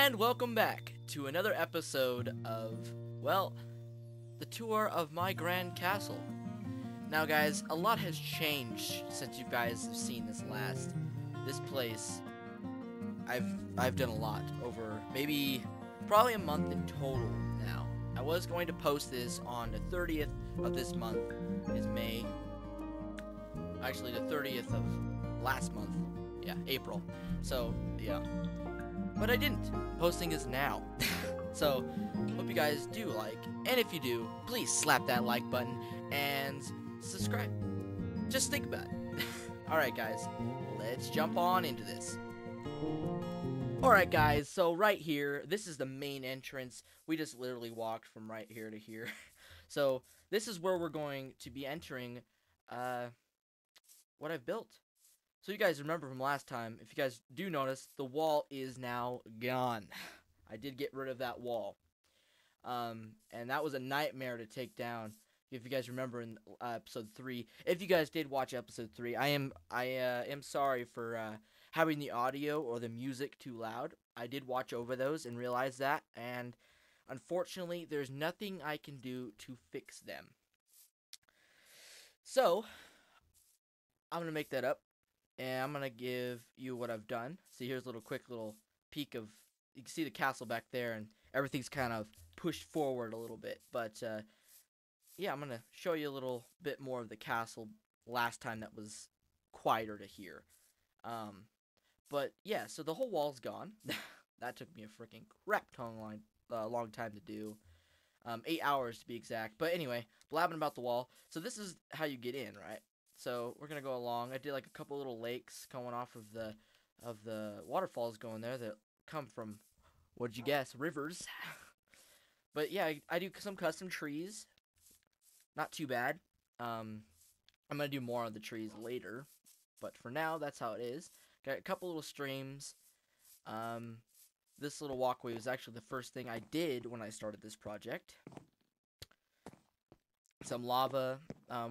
And welcome back to another episode of, well, the tour of my grand castle. Now guys, a lot has changed since you guys have seen this last. This place, I've done a lot over maybe probably a month in total now. I was going to post this on the 30th of this month, is May. Actually, the 30th of last month. Yeah, April. So, yeah. But I didn't. Posting is now. So, hope you guys do like. And if you do, please slap that like button and subscribe. Just think about it. Alright guys, let's jump on into this. Alright guys, so right here, this is the main entrance. We just literally walked from right here to here. So, this is where we're going to be entering what I've built. So you guys remember from last time, if you guys do notice, the wall is now gone. I did get rid of that wall. And that was a nightmare to take down. If you guys remember in episode 3. If you guys did watch episode 3, I am sorry for having the audio or the music too loud. I did watch over those and realize that, and unfortunately there's nothing I can do to fix them. So I'm gonna make that up. And I'm going to give you what I've done. See, here's a quick little peek of, you can see the castle back there, and everything's kind of pushed forward a little bit. But, yeah, I'm going to show you a little bit more of the castle last time that was quieter to hear. But, yeah, so the whole wall's gone. That took me a freaking crap ton long time to do. 8 hours to be exact. But anyway, blabbing about the wall. So this is how you get in, right? So we're gonna go along. I did like a couple little lakes going off of the waterfalls going there that come from, what'd you guess, rivers. But yeah, I do some custom trees. Not too bad. I'm gonna do more on the trees later, but for now that's how it is. Got a couple little streams. This little walkway was actually the first thing I did when I started this project. Some lava.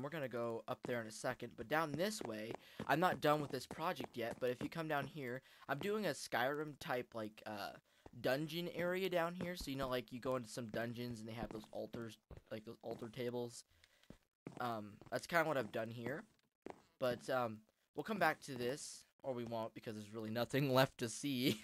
We're gonna go up there in a second, but down this way, I'm not done with this project yet, but if you come down here, I'm doing a Skyrim type like dungeon area down here. So you know, like you go into some dungeons and they have those altars, like those altar tables. That's kind of what I've done here, but we'll come back to this, or we won't, because there's really nothing left to see.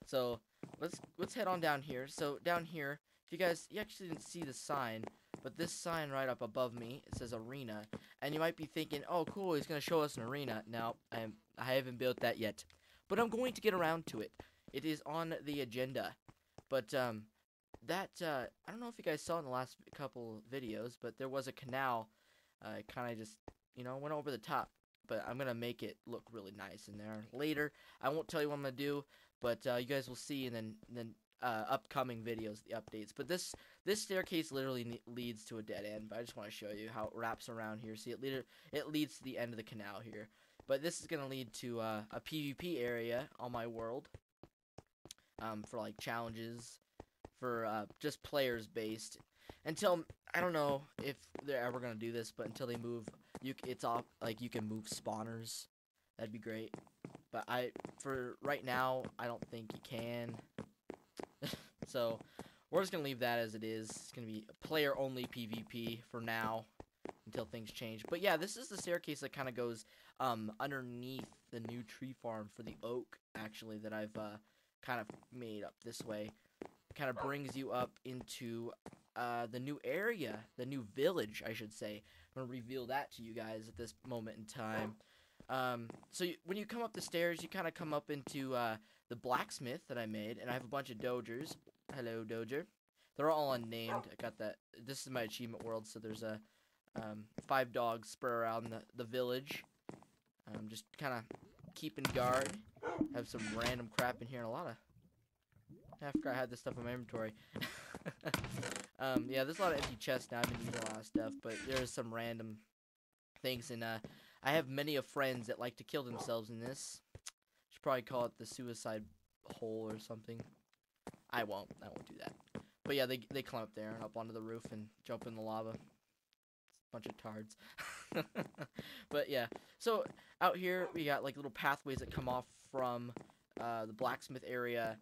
So let's head on down here. So down here, if you actually didn't see the sign, but this sign right up above me, it says arena, and you might be thinking, oh cool, he's gonna show us an arena. No, I haven't built that yet, but I'm going to get around to it. It is on the agenda. But I don't know if you guys saw in the last couple videos, but there was a canal, kind of just, went over the top. But I'm gonna make it look really nice in there later. I won't tell you what I'm gonna do, but you guys will see, and then upcoming videos, the updates. But this staircase literally leads to a dead end, but I just want to show you how it wraps around here. See, it leads to the end of the canal here. But this is going to lead to a PvP area on my world, for like challenges, for just players based. Until, I don't know if they're ever going to do this, but until they move, it's off, like you can move spawners. That'd be great. But for right now, I don't think you can. So we're just gonna leave that as it is. It's gonna be a player-only PvP for now until things change. But yeah, this is the staircase that kind of goes underneath the new tree farm for the oak, actually, that I've kind of made up this way. It kind of brings you up into the new area, the new village, I should say. I'm gonna reveal that to you guys at this moment in time. So when you come up the stairs, you kind of come up into the blacksmith that I made, and I have a bunch of dogers. Hello, doger. They're all unnamed. I got that. This is my achievement world, so there's a 5 dogs spread around the village. Just kind of keeping guard. Have some random crap in here, and a lot of. I forgot I had this stuff in my inventory. Yeah, there's a lot of empty chests now. I've been using a lot of stuff, but there's some random things, and I have many of friends that like to kill themselves in this. Should probably call it the suicide hole or something. I won't do that. But yeah, they climb up there and up onto the roof and jump in the lava. Bunch of tards. But yeah, so out here we got like little pathways that come off from the blacksmith area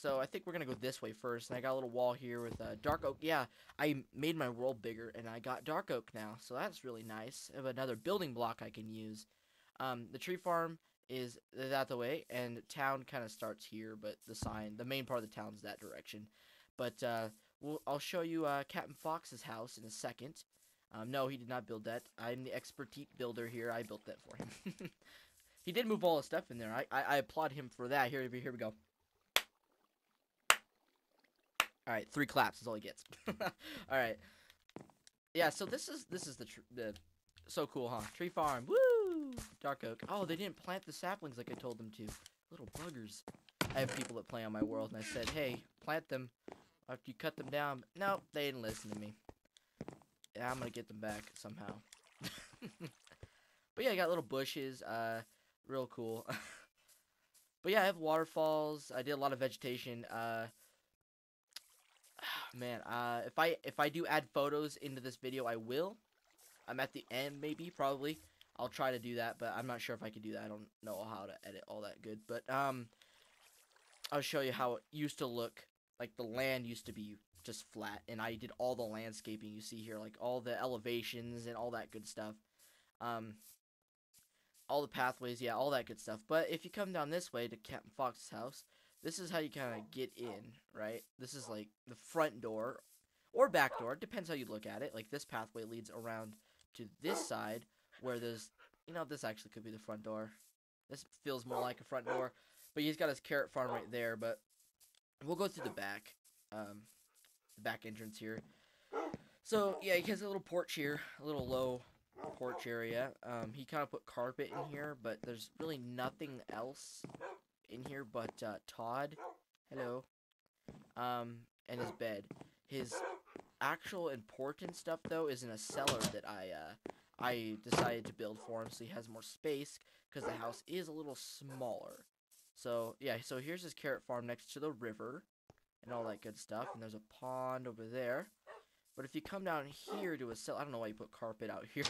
So I think we're gonna go this way first. And I got a little wall here with dark oak. Yeah, I made my world bigger, and I got dark oak now. So that's really nice. I have another building block I can use. The tree farm is that the way, and town kind of starts here, but the main part of the town's that direction. But I'll show you Captain Fox's house in a second. No, he did not build that. I'm the expertise builder here. I built that for him. He did move all his stuff in there. I applaud him for that. Here we go. All right, 3 claps is all he gets. All right. Yeah, so this is the so cool, huh? Tree farm. Woo! Dark oak. Oh, they didn't plant the saplings like I told them to. Little buggers. I have people that play on my world, and I said, hey, plant them after you cut them down. No, they didn't listen to me. Yeah, I'm gonna get them back somehow. But yeah, I got little bushes. Real cool. But yeah, I have waterfalls. I did a lot of vegetation. Man, if I do add photos into this video, I will. I'm at the end, maybe, probably. I'll try to do that, but I'm not sure if I can do that. I don't know how to edit all that good. But I'll show you how it used to look. Like the land used to be just flat, and I did all the landscaping you see here, like all the elevations and all that good stuff. All the pathways, yeah, all that good stuff. But if you come down this way to Captain Fox's house, this is how you kind of get in, right? This is like the front door or back door. It depends how you look at it. Like this pathway leads around to this side where there's, this actually could be the front door. This feels more like a front door. But he's got his carrot farm right there. But we'll go through the back entrance here. So, yeah, he has a little porch here, a little low porch area. He kind of put carpet in here, but there's really nothing else in here but Todd, hello, and his bed. His actual important stuff though is in a cellar that I decided to build for him, so he has more space because the house is a little smaller. So yeah, so here's his carrot farm next to the river and all that good stuff, and there's a pond over there. But if you come down here to his cellar, I don't know why you put carpet out here.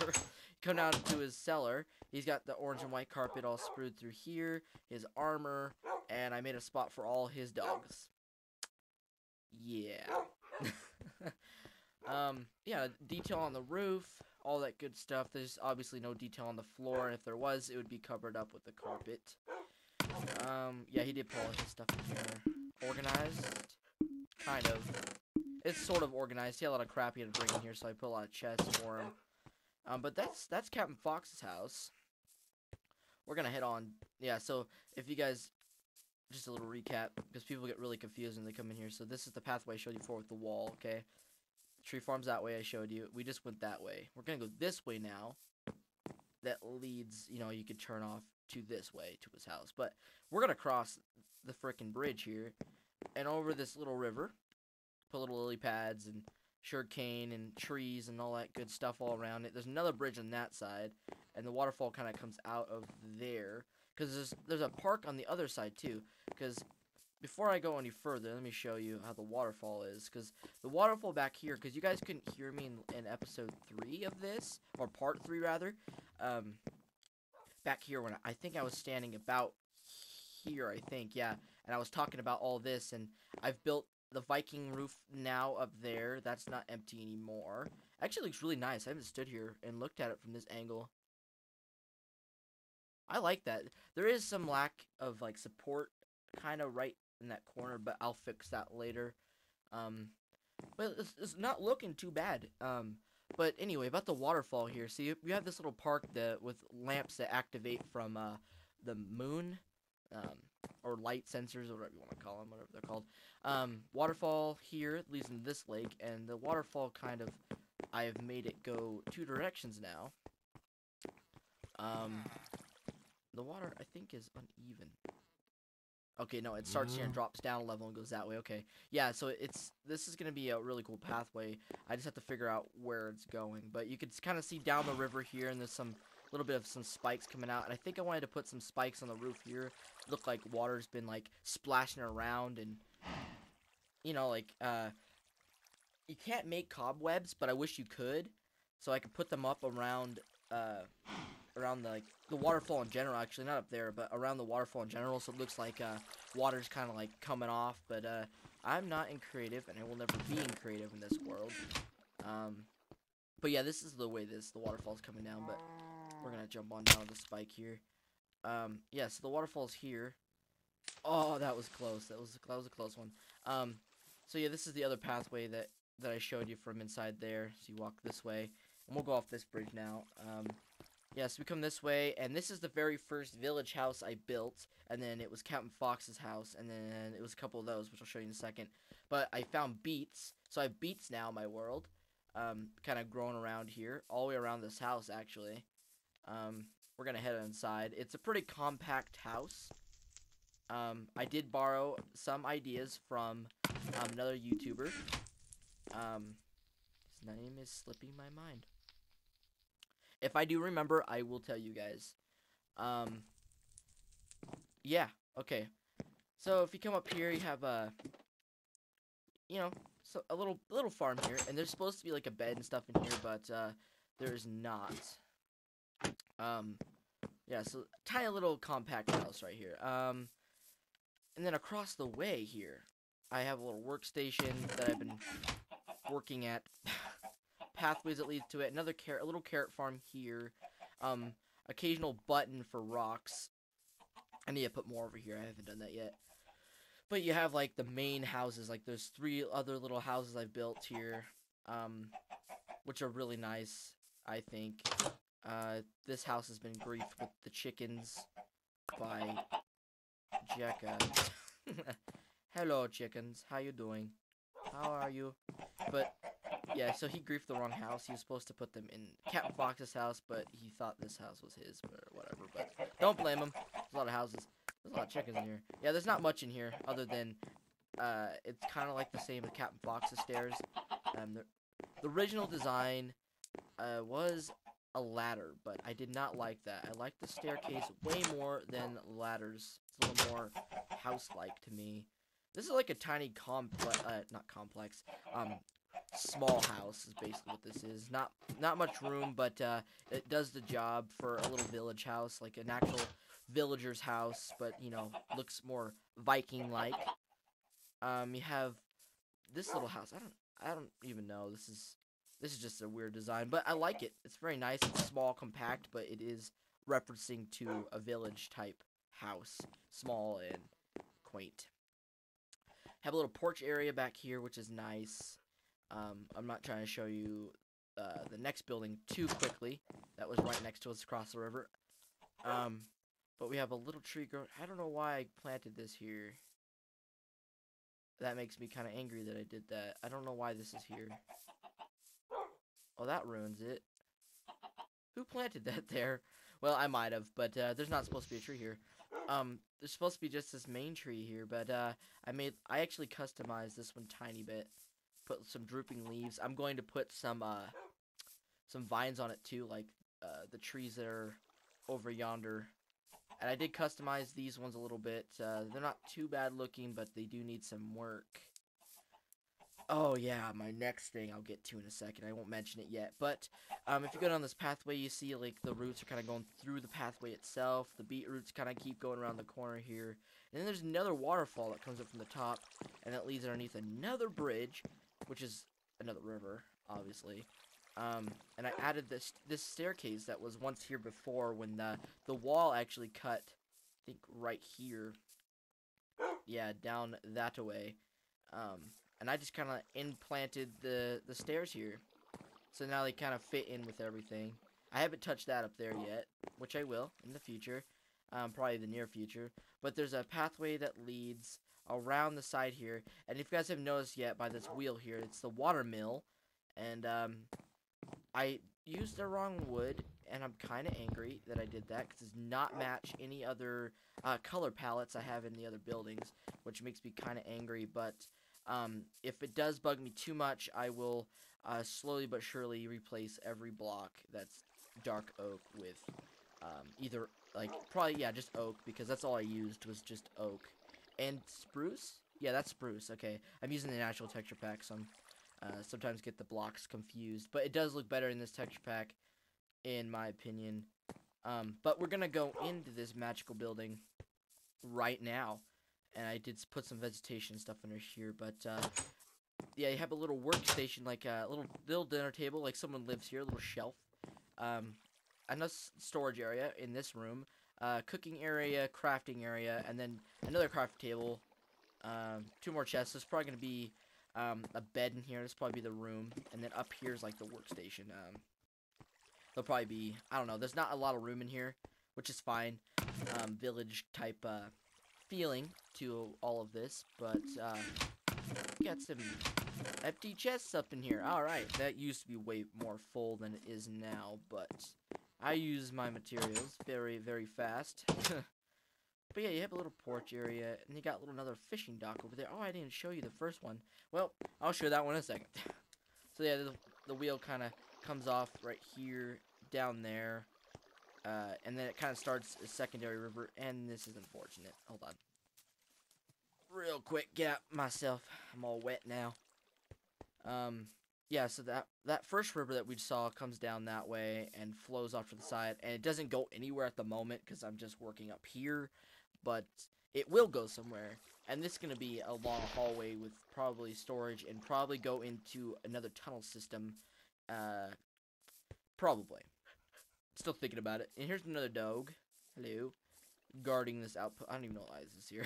Come down to his cellar, he's got the orange and white carpet all sprued through here, his armor, and I made a spot for all his dogs. Yeah. Yeah, detail on the roof, all that good stuff. There's obviously no detail on the floor, and if there was, it would be covered up with the carpet. Yeah, he did polish his stuff in here. Organized? Kind of. It's sort of organized. He had a lot of crap he had to bring in here, so I put a lot of chests for him. But that's Captain Fox's house. We're gonna head on. Yeah, so if you guys, just a little recap, because people get really confused when they come in here. So this is the pathway I showed you before with the wall, okay? Tree farm's that way I showed you. We just went that way. We're gonna go this way now. That leads, you could turn off to this way, to his house. But we're gonna cross the frickin' bridge here, and over this little river. Put little lily pads and sugarcane and trees and all that good stuff all around it. There's another bridge on that side, and the waterfall kind of comes out of there. Because there's a park on the other side, too. Because before I go any further, let me show you how the waterfall is. Because the waterfall back here, because you guys couldn't hear me in episode 3 of this, or part 3, rather. Back here, when I think I was standing about here, I think, yeah. And I was talking about all this, and I've built the Viking roof now up there. That's not empty anymore. Actually looks really nice. I haven't stood here and looked at it from this angle. I like that. There is some lack of like support kind of right in that corner, but I'll fix that later. But it's not looking too bad. But anyway, about the waterfall here. See, we have this little park with lamps that activate from the moon. Or light sensors, or whatever you want to call them, whatever they're called. Waterfall here leads into this lake, and the waterfall kind of, I have made it go 2 directions now. The water, I think, is uneven. Okay, no, it starts here and drops down a level and goes that way. Okay, yeah, so this is gonna be a really cool pathway. I just have to figure out where it's going, but you can kind of see down the river here, and there's some little bit of some spikes coming out, and I think I wanted to put some spikes on the roof here. Look like water's been like splashing around, and like you can't make cobwebs, but I wish you could, so I could put them up around or around the, like, the waterfall in general, actually, not up there, but around the waterfall in general, so it looks like, water's kind of, like, coming off, but, I'm not in creative, and I will never be in creative in this world. But yeah, this is the way the waterfall's coming down, but we're gonna jump on down the spike here. Yeah, so the waterfall's here. Oh, that was close. That was a close one. So yeah, this is the other pathway that I showed you from inside there. So you walk this way, and we'll go off this bridge now. Yeah, so we come this way, and this is the very first village house I built, and then it was Captain Fox's house, and then it was a couple of those, which I'll show you in a second. But I found beets, so I have beets now in my world, kind of growing around here, all the way around this house, actually. We're gonna head inside. It's a pretty compact house. I did borrow some ideas from another YouTuber. His name is slipping my mind. If I do remember, I will tell you guys. Yeah, okay. So if you come up here, you have so a little farm here, and there's supposed to be like a bed and stuff in here, but there's not. Yeah, so tiny little compact house right here. And then across the way here, I have a little workstation that I've been working at. Pathways that leads to it. Another a little carrot farm here. Occasional button for rocks. I need to put more over here. I haven't done that yet. But you have like the main houses. Like there's 3 other little houses I've built here, which are really nice, I think. This house has been griefed with the chickens by Jekka. Hello, chickens. How you doing? How are you? But yeah, so he griefed the wrong house. He was supposed to put them in Captain Fox's house, but he thought this house was his, or whatever. But don't blame him. There's a lot of houses. There's a lot of chickens in here. Yeah, there's not much in here other than it's kind of like the same as Captain Fox's stairs. The original design was a ladder, but I did not like that. I like the staircase way more than ladders. It's a little more house-like to me. This is like a tiny not complex, small house is basically what this is. Not much room, but it does the job for a little village house, like an actual villager's house, but you know, looks more Viking-like. You have this little house. I don't even know. This is just a weird design, but I like it. It's very nice. It's small, compact, but it is referencing to a village type house, small and quaint. Have a little porch area back here, which is nice. I'm not trying to show you the next building too quickly. That was right next to us across the river. But we have a little tree growing. I don't know why I planted this here. That makes me kind of angry that I did that. I don't know why this is here. Oh, that ruins it. Who planted that there? Well, I might have, but there's not supposed to be a tree here. There's supposed to be just this main tree here, but I actually customized this one tiny bit. Put some drooping leaves. I'm going to put some vines on it too, like the trees that are over yonder. And I did customize these ones a little bit. They're not too bad looking, but they do need some work. Oh yeah, my next thing I'll get to in a second. I won't mention it yet. But if you go down this pathway, you see like the roots are kind of going through the pathway itself. The beetroots kind of keep going around the corner here. And then there's another waterfall that comes up from the top, and that leads underneath another bridge, which is another river, obviously. And I added this staircase that was once here before when the wall actually cut, I think right here. Yeah, down that way. And I just kind of implanted the stairs here. So now they kind of fit in with everything. I haven't touched that up there yet, which I will in the future. Probably the near future. But there's a pathway that leads around the side here. And if you guys have noticed yet by this wheel here, it's the water mill. And I used the wrong wood, and I'm kind of angry that I did that because it does not match any other color palettes I have in the other buildings, which makes me kind of angry. But if it does bug me too much, I will slowly but surely replace every block that's dark oak with either, like, probably, yeah, just oak, because that's all I used was just oak. And spruce? Yeah, that's spruce, okay. I'm using the natural texture pack, so I'm sometimes get the blocks confused. But it does look better in this texture pack, in my opinion. But we're gonna go into this magical building right now, and I did put some vegetation stuff under here, but yeah, you have a little workstation, like a little dinner table, like someone lives here, a little shelf, another storage area in this room, cooking area, crafting area, and then another craft table, 2 more chests. There's probably gonna be a bed in here. This probably be the room, and then up here is like the workstation. There'll probably be, I don't know. There's not a lot of room in here, which is fine. Village type feeling to all of this, but got some empty chests up in here. All right, that used to be way more full than it is now, but I use my materials very, very fast. But yeah, you have a little porch area, and you got another fishing dock over there. Oh, I didn't show you the first one. Well, I'll show that one in a second. So yeah, the wheel kind of comes off right here, down there, and then it kind of starts a secondary river, and this is unfortunate. Hold on. Real quick, get out myself. I'm all wet now. Yeah, so that first river that we saw comes down that way and flows off to the side, and it doesn't go anywhere at the moment because I'm just working up here, but it will go somewhere. And this is going to be a long hallway with probably storage and probably go into another tunnel system, probably. Still thinking about it. And here's another dog. Hello. Guarding this output. I don't even know why this is here.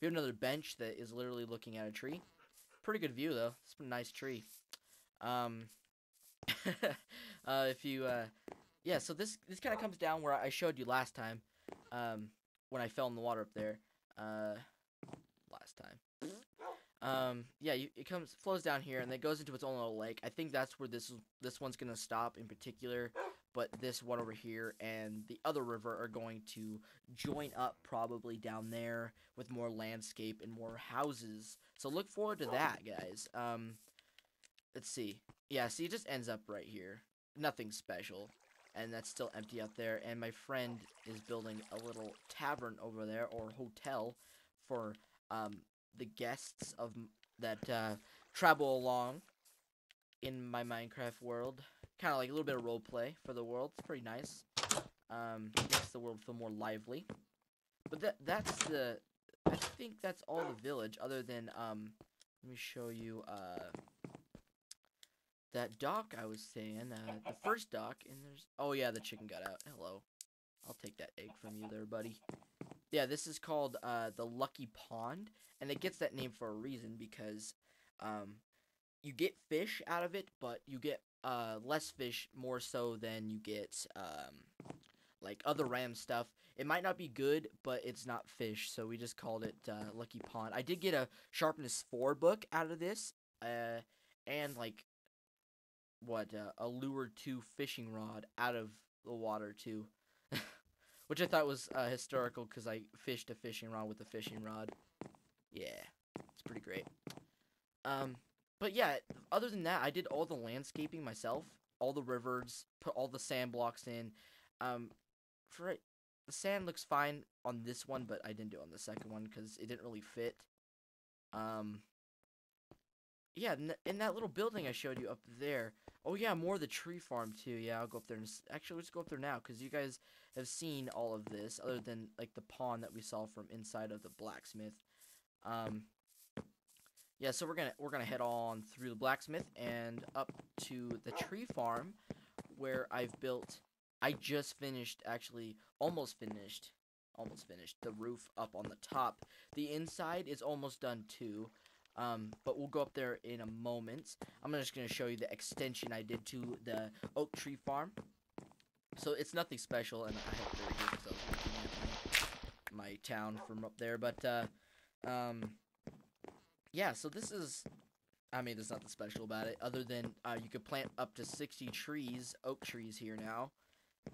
We have another bench that is literally looking at a tree. Pretty good view, though. It's a nice tree. Yeah, so this kind of comes down where I showed you last time, when I fell in the water up there, last time. Yeah, it flows down here, and then goes into its own little lake. I think that's where this one's gonna stop in particular, but this one over here and the other river are going to join up probably down there with more landscape and more houses. So look forward to that, guys. Let's see. Yeah, see, it just ends up right here. Nothing special. And that's still empty out there. And my friend is building a little tavern over there, or hotel, for the guests that travel along in my Minecraft world. Kind of like a little bit of roleplay for the world. It's pretty nice. Makes the world feel more lively. But I think that's all the village, other than, let me show you, that dock I was saying, the first dock, and oh yeah, the chicken got out. Hello. I'll take that egg from you there, buddy. Yeah, this is called, the Lucky Pond, and it gets that name for a reason, because, you get fish out of it, but you get, less fish more so than you get, like other ram stuff. It might not be good, but it's not fish, so we just called it, Lucky Pond. I did get a Sharpness 4 book out of this, and, like, a Lure 2 fishing rod out of the water, too. Which I thought was, historical, because I fished a fishing rod with a fishing rod. Yeah, it's pretty great. But yeah, other than that, I did all the landscaping myself. All the rivers, put all the sand blocks in. The sand looks fine on this one, but I didn't do it on the second one, because it didn't really fit. Yeah, in that little building I showed you up there. Oh yeah, more of the tree farm too. Yeah, I'll go up there. Actually, let's go up there now, because you guys have seen all of this, other than like the pond that we saw from inside of the blacksmith. Yeah, so we're gonna head on through the blacksmith and up to the tree farm, where I just finished, actually, almost finished the roof up on the top. The inside is almost done too. But we'll go up there in a moment. I'm just going to show you the extension I did to the oak tree farm. So it's nothing special, and I have very good because I was looking at my town from up there. But, yeah, so this is, I mean, there's nothing special about it, other than you could plant up to 60 trees, oak trees here now.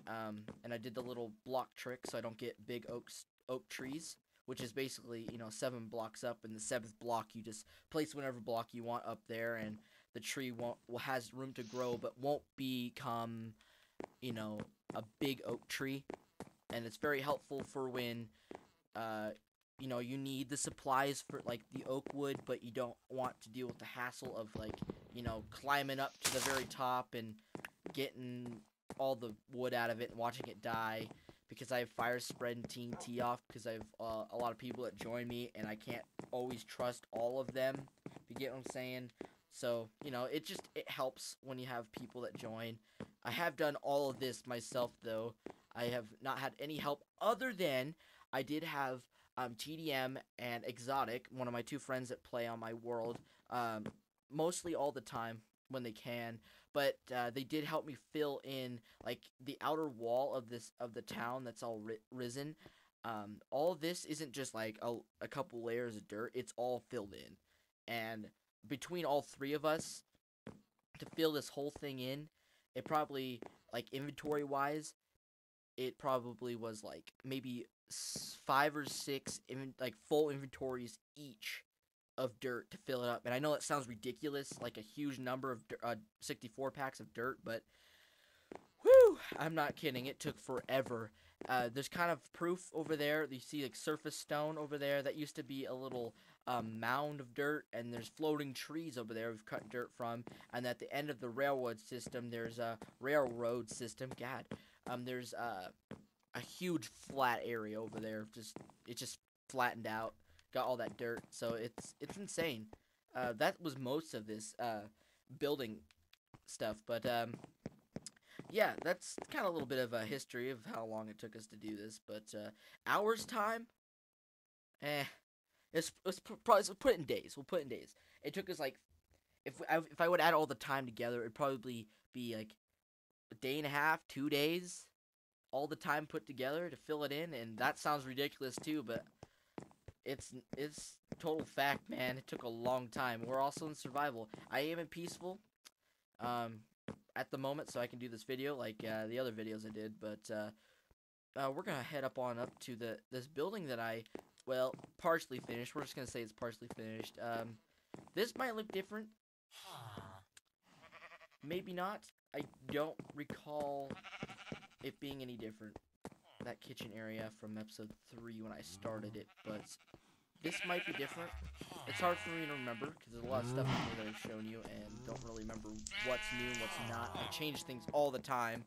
And I did the little block trick so I don't get big oak trees, which is basically, 7 blocks up, and the 7th block you just place whatever block you want up there, and the tree has room to grow, but won't become, a big oak tree. And it's very helpful for when, you need the supplies for, like, the oak wood, but you don't want to deal with the hassle of, like, climbing up to the very top and getting all the wood out of it and watching it die because I have fire spread and TNT off because I have a lot of people that join me and I can't always trust all of them. If you get what I'm saying? So, you know, it helps when you have people that join. I have done all of this myself, though. I have not had any help other than I did have TDM and Exotic, one of my two friends that play on my world, mostly all the time when they can. But they did help me fill in like the outer wall of the town that's all risen. All this isn't just like a couple layers of dirt; it's all filled in, and between all three of us to fill this whole thing in, it probably, like, inventory wise, it probably was like maybe 5 or 6 like full inventories each of dirt to fill it up. And I know that sounds ridiculous, like a huge number of 64 packs of dirt, but whew, I'm not kidding. It took forever. There's kind of proof over there. You see like surface stone over there. That used to be a little mound of dirt, and there's floating trees over there we've cut dirt from. And at the end of the railroad system, there's a railroad system. God, there's a huge flat area over there. It's just flattened out. Got all that dirt, so it's insane. That was most of this building stuff, but yeah, that's kind of a little bit of a history of how long it took us to do this. But hours time, let's put it in days. We'll put it in days. It took us like, if I would add all the time together, it'd probably be like a day and a half, 2 days, all the time put together to fill it in. And that sounds ridiculous too, but it's total fact, man. It took a long time. We're also in survival. I am in peaceful at the moment, so I can do this video like the other videos I did. But we're gonna head up to this building that partially finished. We're just gonna say it's partially finished. This might look different. Maybe not. I don't recall it being any different, that kitchen area from episode 3 when I started it, but this might be different. It's hard for me to remember because there's a lot of stuff in here that I've shown you and don't really remember what's new and what's not. I change things all the time.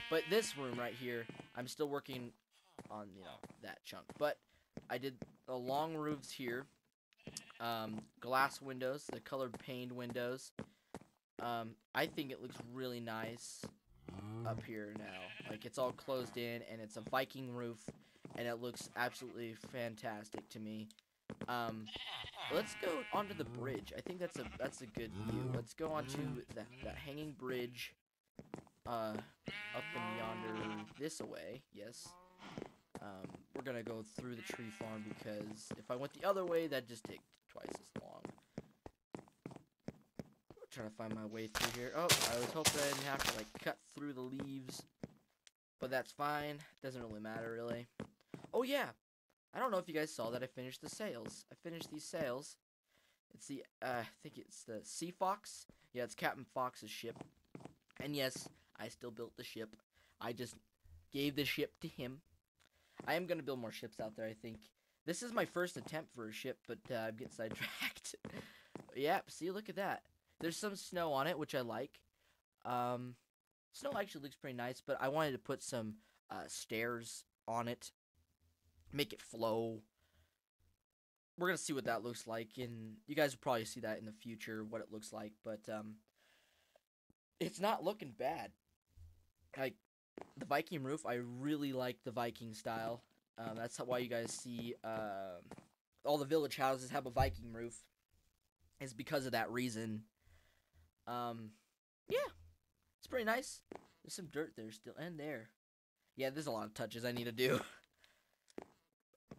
But this room right here, I'm still working on, that chunk. But I did the long roofs here, glass windows, the colored paned windows. I think it looks really nice up here now. Like, it's all closed in, and it's a Viking roof, and it looks absolutely fantastic to me. Let's go onto the bridge. I think that's a good view. Let's go onto that hanging bridge, up in yonder this way. Yes. We're gonna go through the tree farm because if I went the other way, that'd just take twice as long. Trying to find my way through here. Oh, I was hoping I didn't have to like cut through the leaves, but that's fine. Doesn't really matter, really. Oh yeah, I don't know if you guys saw that I finished the sails. I finished these sails. It's the I think it's the Sea Fox. Yeah, it's Captain Fox's ship. And yes, I still built the ship. I just gave the ship to him. I am gonna build more ships out there, I think. This is my first attempt for a ship, but I'm getting sidetracked. Yep, see, look at that. There's some snow on it, which I like. Snow actually looks pretty nice, but I wanted to put some stairs on it. Make it flow. We're going to see what that looks like, and you guys will probably see that in the future, what it looks like, but it's not looking bad. Like, the Viking roof, I really like the Viking style. That's why you guys see all the village houses have a Viking roof. It's because of that reason. Yeah, it's pretty nice. There's some dirt there still, and there. Yeah, there's a lot of touches I need to do.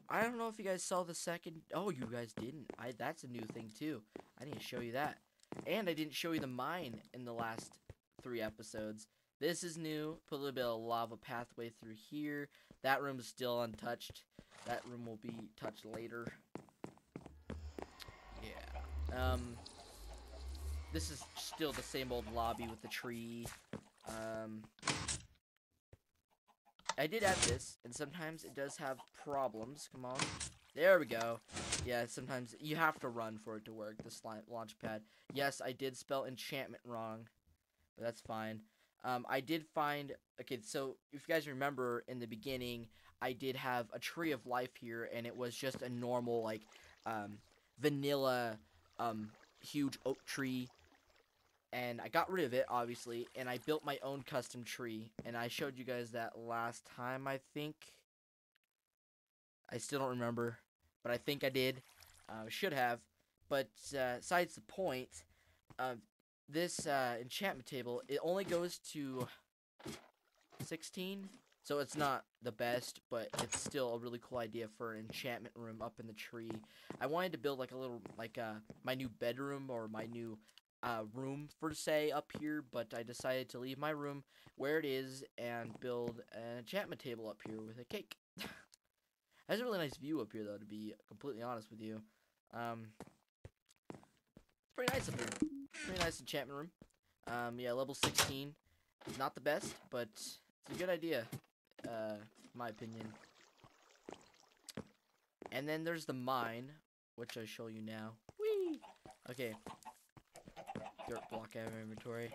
I don't know if you guys saw the second. Oh, you guys didn't. That's a new thing too. I need to show you that. And I didn't show you the mine in the last 3 episodes. This is new. Put a little bit of lava pathway through here. That room is still untouched. That room will be touched later. Yeah. This is still the same old lobby with the tree. I did add this, and sometimes it does have problems. Come on. There we go. Yeah, sometimes you have to run for it to work, the launch pad. Yes, I did spell enchantment wrong, but that's fine. I did find, okay, so if you guys remember in the beginning, I did have a tree of life here, and it was just a normal, like, vanilla, huge oak tree, and I got rid of it, obviously, and I built my own custom tree, and I showed you guys that last time, I think. I still don't remember, but I think I did. Should have, but besides the point, this enchantment table, it only goes to 16, so it's not the best, but it's still a really cool idea for an enchantment room up in the tree. I wanted to build like a little, like my new bedroom or my new room per se up here, but I decided to leave my room where it is and build an enchantment table up here with a cake. Has a really nice view up here, though, to be completely honest with you. Pretty nice up here. Pretty nice enchantment room. Yeah, level 16. Not the best, but it's a good idea, in my opinion. And then there's the mine, which I show you now. Whee! Okay. Dirt block out of inventory.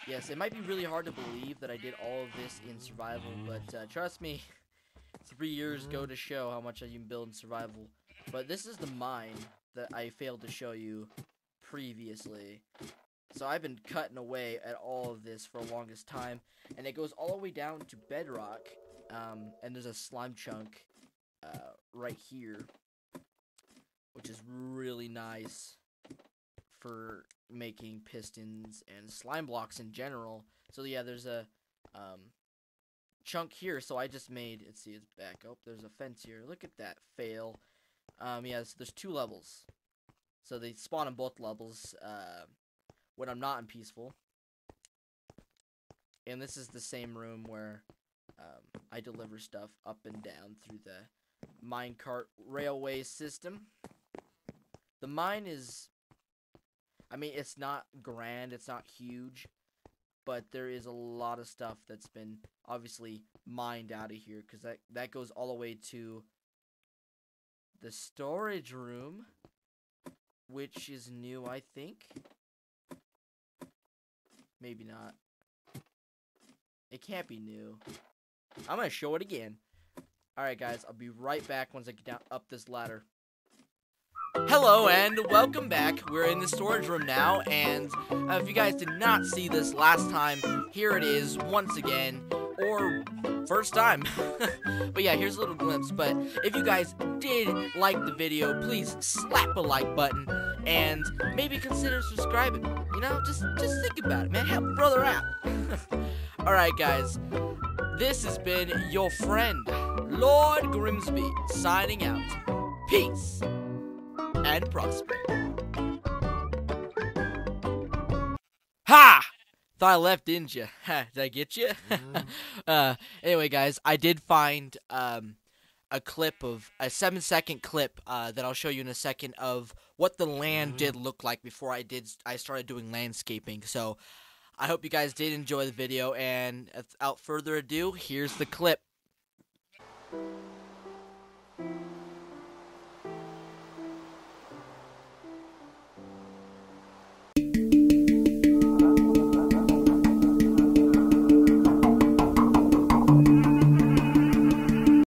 Yes, it might be really hard to believe that I did all of this in survival, but trust me, 3 years go to show how much I can build in survival. But this is the mine that I failed to show you previously. So I've been cutting away at all of this for the longest time, and it goes all the way down to bedrock, and there's a slime chunk right here, which is really nice for making pistons and slime blocks in general. So yeah, there's a chunk here, so I just made, let's see, it's back up, there's a fence here, look at that, fail. Yeah, so there's 2 levels, so they spawn on both levels, when I'm not in peaceful. And this is the same room where, I deliver stuff up and down through the minecart railway system. The mine is, I mean, it's not grand, it's not huge, but there is a lot of stuff that's been obviously mined out of here, because that goes all the way to the storage room, which is new, I think. Maybe not. It can't be new. I'm gonna show it again. Alright guys, I'll be right back once I get down up this ladder. Hello and welcome back. We're in the storage room now, and if you guys did not see this last time, here it is once again, or first time. But yeah, here's a little glimpse. But if you guys did like the video, please slap a like button and maybe consider subscribing. You know, just think about it, man. Help a brother out. Alright guys, this has been your friend, Lord Grimsby, signing out. Peace and prosper. Ha! Thought I left, didn't you? Did I get you? Anyway, guys, I did find a clip of a 7-second clip that I'll show you in a second of what the land did look like before I started doing landscaping. So I hope you guys did enjoy the video, and without further ado, here's the clip.